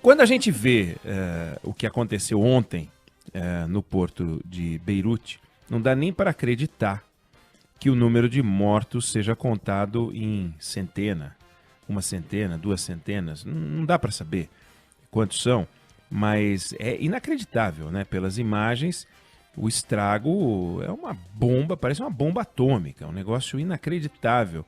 Quando a gente vê o que aconteceu ontem no porto de Beirute, não dá nem para acreditar que o número de mortos seja contado em centena, uma centena, duas centenas, não dá para saber quantos são, mas é inacreditável, né? Pelas imagens, o estrago é uma bomba, parece uma bomba atômica, é um negócio inacreditável.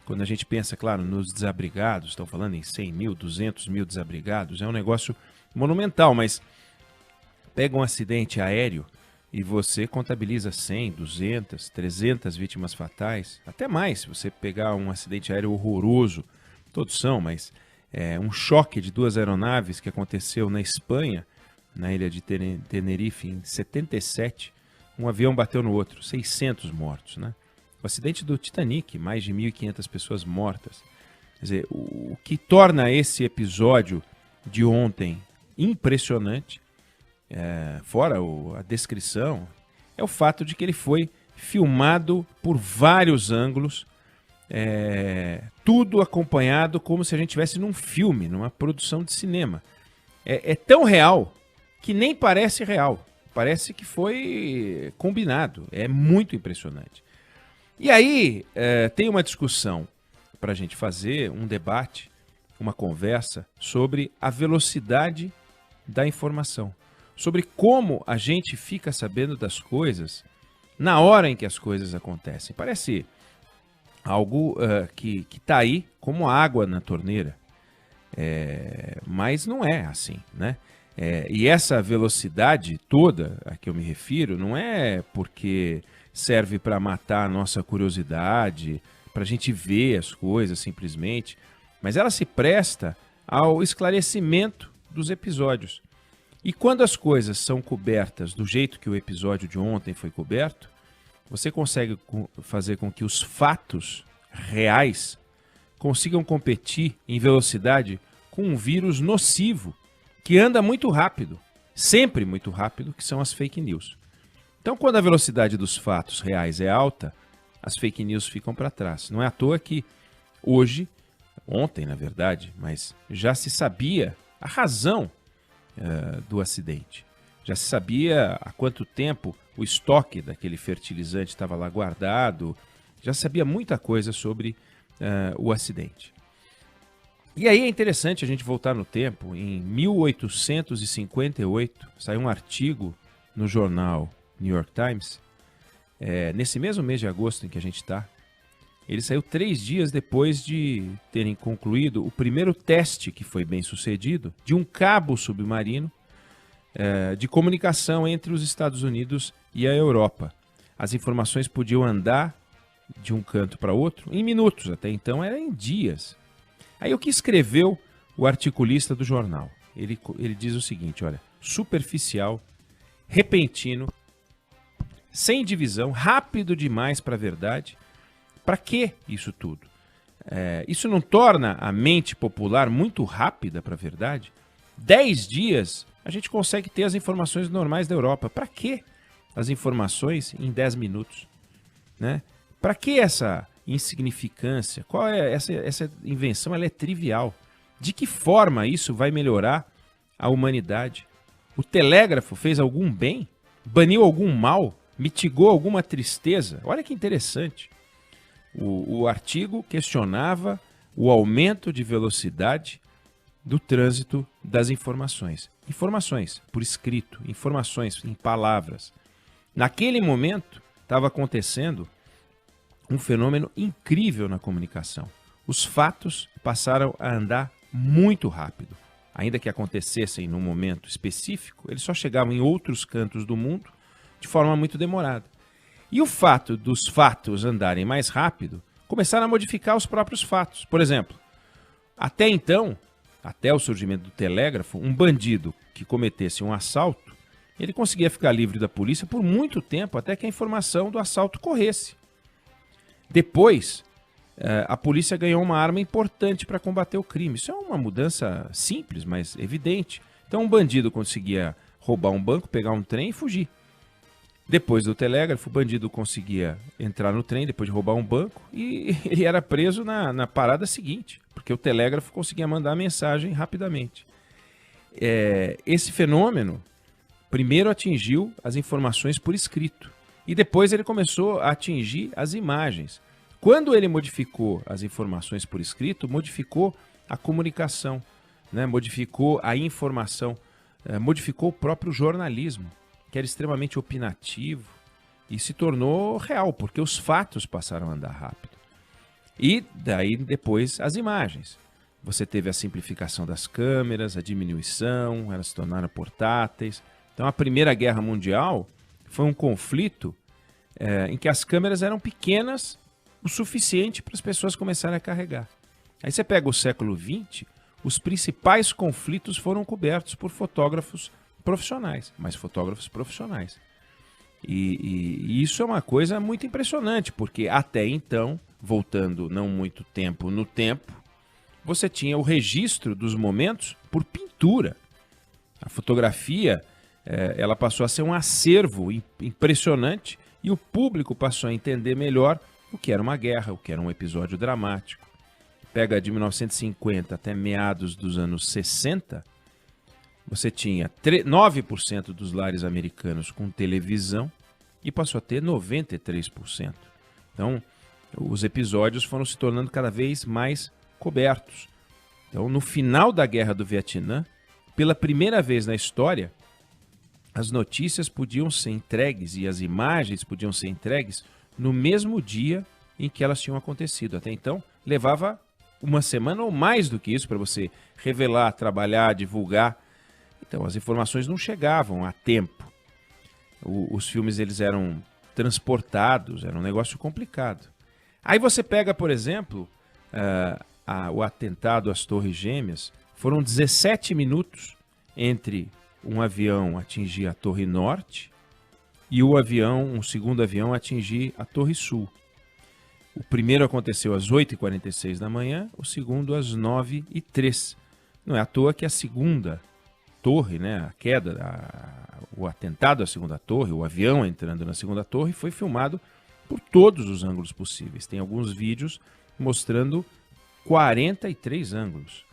Quando a gente pensa, claro, nos desabrigados, estão falando em 100 mil, 200 mil desabrigados, é um negócio monumental, mas pega um acidente aéreo e você contabiliza 100, 200, 300 vítimas fatais, até mais, se você pegar um acidente aéreo horroroso, todos são, mas um choque de duas aeronaves que aconteceu na Espanha, na ilha de Tenerife, em 77, um avião bateu no outro, 600 mortos, né? O acidente do Titanic, mais de 1.500 pessoas mortas. Quer dizer, o que torna esse episódio de ontem impressionante, fora a descrição, é o fato de que ele foi filmado por vários ângulos, tudo acompanhado como se a gente estivesse num filme, numa produção de cinema. É tão real que nem parece real, parece que foi combinado, é muito impressionante. E aí tem uma discussão para a gente fazer, um debate, uma conversa sobre a velocidade da informação, sobre como a gente fica sabendo das coisas na hora em que as coisas acontecem. Parece algo que está aí como água na torneira, mas não é assim, né? E essa velocidade toda a que eu me refiro não é porque serve para matar a nossa curiosidade, para a gente ver as coisas simplesmente, mas ela se presta ao esclarecimento dos episódios. E quando as coisas são cobertas do jeito que o episódio de ontem foi coberto, você consegue fazer com que os fatos reais consigam competir em velocidade com um vírus nocivo que anda muito rápido, sempre muito rápido, que são as fake news. Então, quando a velocidade dos fatos reais é alta, as fake news ficam para trás. Não é à toa que hoje, ontem na verdade, mas já se sabia a razão do acidente. Já se sabia há quanto tempo o estoque daquele fertilizante estava lá guardado, já se sabia muita coisa sobre o acidente. E aí é interessante a gente voltar no tempo. Em 1858, saiu um artigo no jornal New York Times, nesse mesmo mês de agosto em que a gente está. Ele saiu 3 dias depois de terem concluído o primeiro teste, que foi bem sucedido, de um cabo submarino de comunicação entre os Estados Unidos e a Europa. As informações podiam andar de um canto para outro em minutos, até então era em dias. Aí o que escreveu o articulista do jornal? Ele diz o seguinte, olha, superficial, repentino, sem divisão, rápido demais para a verdade. Para que isso tudo? Isso não torna a mente popular muito rápida para a verdade? 10 dias a gente consegue ter as informações normais da Europa. Para que as informações em 10 minutos? Né? Para que essa insignificância? Qual é essa invenção? Ela é trivial. De que forma isso vai melhorar a humanidade? O telégrafo fez algum bem? Baniu algum mal? Mitigou alguma tristeza? Olha que interessante. O artigo questionava o aumento de velocidade do trânsito das informações. Informações por escrito, informações em palavras. Naquele momento estava acontecendo um fenômeno incrível na comunicação. Os fatos passaram a andar muito rápido. Ainda que acontecessem num momento específico, eles só chegavam em outros cantos do mundo de forma muito demorada. E o fato dos fatos andarem mais rápido, começaram a modificar os próprios fatos. Por exemplo, até então, até o surgimento do telégrafo, um bandido que cometesse um assalto, ele conseguia ficar livre da polícia por muito tempo, até que a informação do assalto corresse. Depois, a polícia ganhou uma arma importante para combater o crime. Isso é uma mudança simples, mas evidente. Então, um bandido conseguia roubar um banco, pegar um trem e fugir. Depois do telégrafo, o bandido conseguia entrar no trem depois de roubar um banco e ele era preso na parada seguinte, porque o telégrafo conseguia mandar a mensagem rapidamente. esse fenômeno primeiro atingiu as informações por escrito e depois ele começou a atingir as imagens. Quando ele modificou as informações por escrito, modificou a comunicação, né? Modificou a informação, modificou o próprio jornalismo, que era extremamente opinativo, e se tornou real, porque os fatos passaram a andar rápido. E daí depois as imagens. Você teve a simplificação das câmeras, a diminuição, elas se tornaram portáteis. Então a Primeira Guerra Mundial foi um conflito em que as câmeras eram pequenas o suficiente para as pessoas começarem a carregar. Aí você pega o século XX, os principais conflitos foram cobertos por fotógrafos profissionais, mas fotógrafos profissionais. E isso é uma coisa muito impressionante, porque até então, voltando não muito tempo no tempo, você tinha o registro dos momentos por pintura. A fotografia ela passou a ser um acervo impressionante e o público passou a entender melhor o que era uma guerra, o que era um episódio dramático. Pega de 1950 até meados dos anos 60, você tinha 9% dos lares americanos com televisão e passou a ter 93%. Então, os episódios foram se tornando cada vez mais cobertos. Então, no final da Guerra do Vietnã, pela primeira vez na história, as notícias podiam ser entregues e as imagens podiam ser entregues no mesmo dia em que elas tinham acontecido. Até então, levava uma semana ou mais do que isso para você revelar, trabalhar, divulgar. Então, as informações não chegavam a tempo. Os filmes eles eram transportados, era um negócio complicado. Aí você pega, por exemplo, o atentado às Torres Gêmeas. Foram 17 minutos entre um avião atingir a Torre Norte e um segundo avião atingir a Torre Sul. O primeiro aconteceu às 8h46 da manhã, o segundo às 9h03. Não é à toa que a segunda torre, né, a queda, o atentado à segunda torre, o avião entrando na segunda torre, foi filmado por todos os ângulos possíveis. Tem alguns vídeos mostrando 43 ângulos.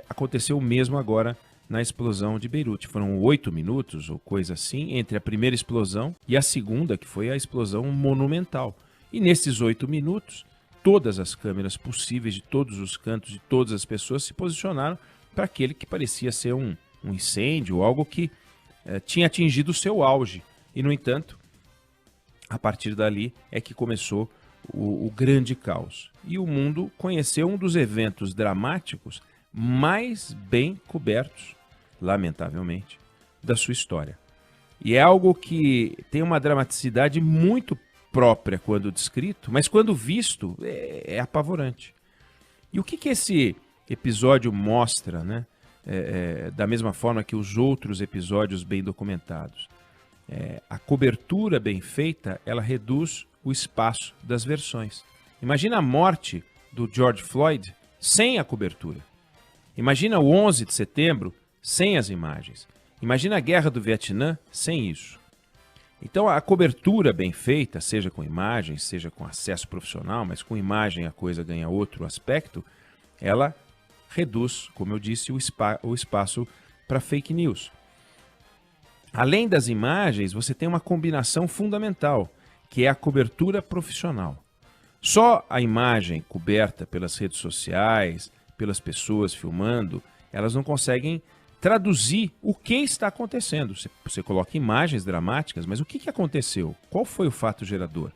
Aconteceu o mesmo agora na explosão de Beirute. Foram 8 minutos ou coisa assim entre a primeira explosão e a segunda, que foi a explosão monumental. E nesses 8 minutos, todas as câmeras possíveis de todos os cantos de todas as pessoas se posicionaram para aquele que parecia ser um incêndio, algo que tinha atingido o seu auge. E, no entanto, a partir dali é que começou o grande caos. E o mundo conheceu um dos eventos dramáticos mais bem cobertos, lamentavelmente, da sua história. E é algo que tem uma dramaticidade muito própria quando descrito, mas quando visto é apavorante. E o que esse episódio mostra, né? Da mesma forma que os outros episódios bem documentados? A cobertura bem feita, ela reduz o espaço das versões. Imagina a morte do George Floyd sem a cobertura. Imagina o 11 de setembro sem as imagens. Imagina a guerra do Vietnã sem isso. Então a cobertura bem feita, seja com imagens, seja com acesso profissional, mas com imagem a coisa ganha outro aspecto, ela reduz, como eu disse, o espaço para fake news. Além das imagens, você tem uma combinação fundamental, que é a cobertura profissional. Só a imagem coberta pelas redes sociais, pelas pessoas filmando, elas não conseguem traduzir o que está acontecendo. Você coloca imagens dramáticas, mas o que aconteceu? Qual foi o fato gerador?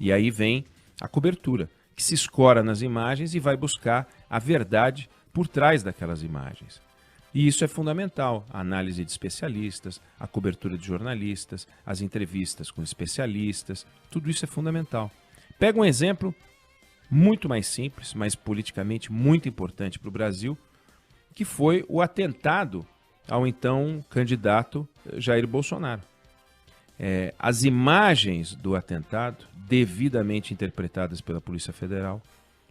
E aí vem a cobertura, que se escora nas imagens e vai buscar a verdade por trás daquelas imagens. E isso é fundamental, a análise de especialistas, a cobertura de jornalistas, as entrevistas com especialistas, tudo isso é fundamental. Pega um exemplo muito mais simples, mas politicamente muito importante para o Brasil, que foi o atentado ao então candidato Jair Bolsonaro. As imagens do atentado, devidamente interpretadas pela Polícia Federal,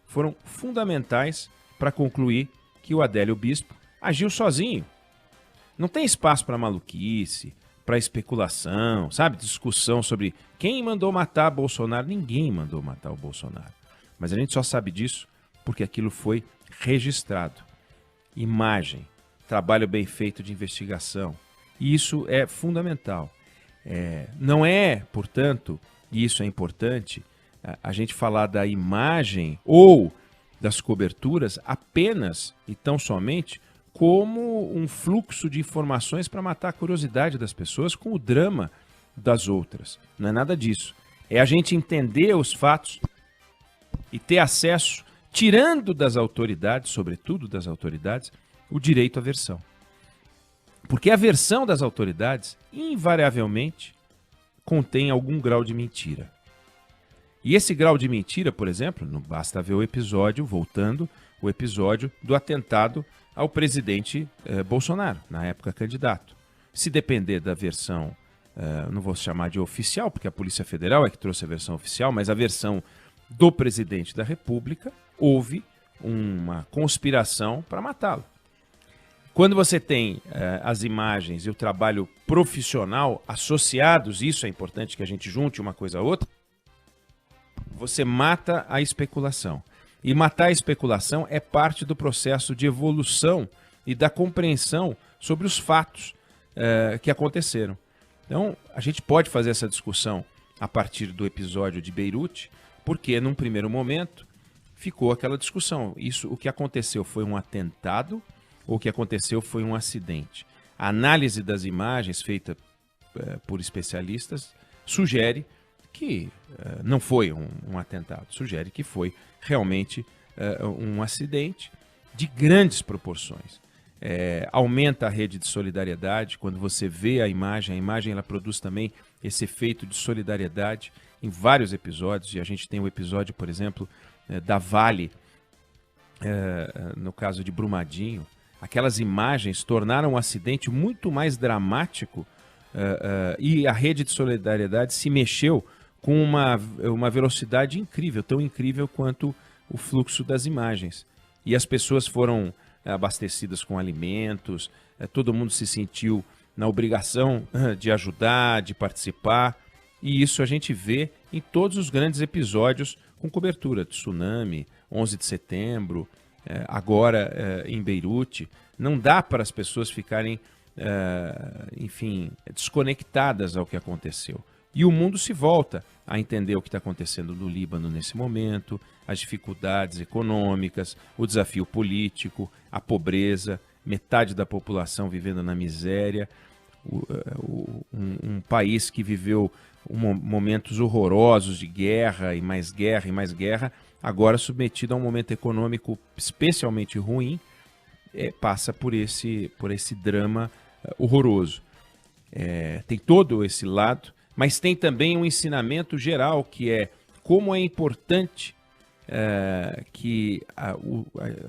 foram fundamentais para concluir que o Adélio Bispo agiu sozinho. Não tem espaço para maluquice, para especulação, sabe? Discussão sobre quem mandou matar Bolsonaro. Ninguém mandou matar o Bolsonaro. Mas a gente só sabe disso porque aquilo foi registrado. Imagem. trabalho bem feito de investigação. E isso é fundamental. Não é, portanto, e isso é importante, a gente falar da imagem ou das coberturas apenas e tão somente como um fluxo de informações para matar a curiosidade das pessoas com o drama das outras. Não é nada disso. É a gente entender os fatos e ter acesso, tirando das autoridades, sobretudo das autoridades, o direito à versão. Porque a versão das autoridades, invariavelmente, contém algum grau de mentira. E esse grau de mentira, por exemplo, não basta ver o episódio, voltando, o episódio do atentado ao presidente Bolsonaro, na época candidato. Se depender da versão, não vou chamar de oficial, porque a Polícia Federal é que trouxe a versão oficial, mas a versão do presidente da República, houve uma conspiração para matá-lo. Quando você tem as imagens e o trabalho profissional associados, isso é importante que a gente junte uma coisa a outra, você mata a especulação. E matar a especulação é parte do processo de evolução e da compreensão sobre os fatos que aconteceram. Então, a gente pode fazer essa discussão a partir do episódio de Beirute, porque num primeiro momento ficou aquela discussão. O que aconteceu foi um atentado ou o que aconteceu foi um acidente? A análise das imagens feita por especialistas sugere que não foi um atentado, sugere que foi realmente um acidente de grandes proporções. Aumenta a rede de solidariedade, quando você vê a imagem ela produz também esse efeito de solidariedade em vários episódios, e a gente tem o episódio, por exemplo, da Vale, no caso de Brumadinho. Aquelas imagens tornaram o acidente muito mais dramático e a rede de solidariedade se mexeu com uma velocidade incrível, tão incrível quanto o fluxo das imagens. E as pessoas foram abastecidas com alimentos, todo mundo se sentiu na obrigação de ajudar, de participar, e isso a gente vê em todos os grandes episódios com cobertura, tsunami, 11 de setembro, agora em Beirute. Não dá para as pessoas ficarem, enfim, desconectadas ao que aconteceu. E o mundo se volta a entender o que está acontecendo no Líbano nesse momento, as dificuldades econômicas, o desafio político, a pobreza, metade da população vivendo na miséria, um país que viveu momentos horrorosos de guerra e mais guerra e mais guerra, agora submetido a um momento econômico especialmente ruim, passa por esse drama horroroso. Tem todo esse lado, mas tem também um ensinamento geral, que é como é importante que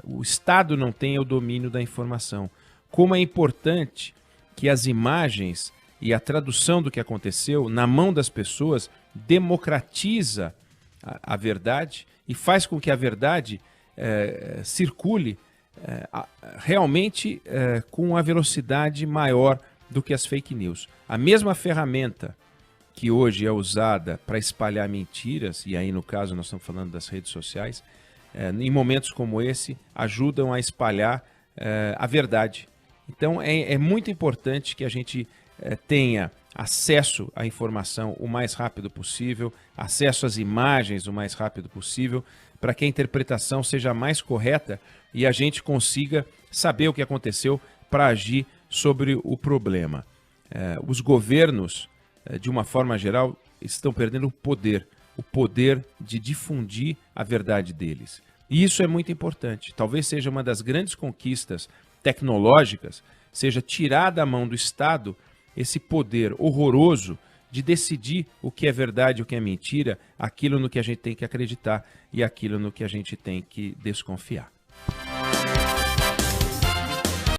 o Estado não tenha o domínio da informação. Como é importante que as imagens e a tradução do que aconteceu na mão das pessoas democratiza a verdade e faz com que a verdade circule realmente com uma velocidade maior do que as fake news. A mesma ferramenta que hoje é usada para espalhar mentiras, e aí no caso nós estamos falando das redes sociais, em momentos como esse, ajudam a espalhar a verdade. Então é muito importante que a gente tenha acesso à informação o mais rápido possível, acesso às imagens o mais rápido possível, para que a interpretação seja mais correta e a gente consiga saber o que aconteceu para agir sobre o problema. Os governos, de uma forma geral, estão perdendo o poder de difundir a verdade deles. E isso é muito importante. Talvez seja uma das grandes conquistas tecnológicas, seja tirar da mão do Estado esse poder horroroso de decidir o que é verdade e o que é mentira, aquilo no que a gente tem que acreditar e aquilo no que a gente tem que desconfiar.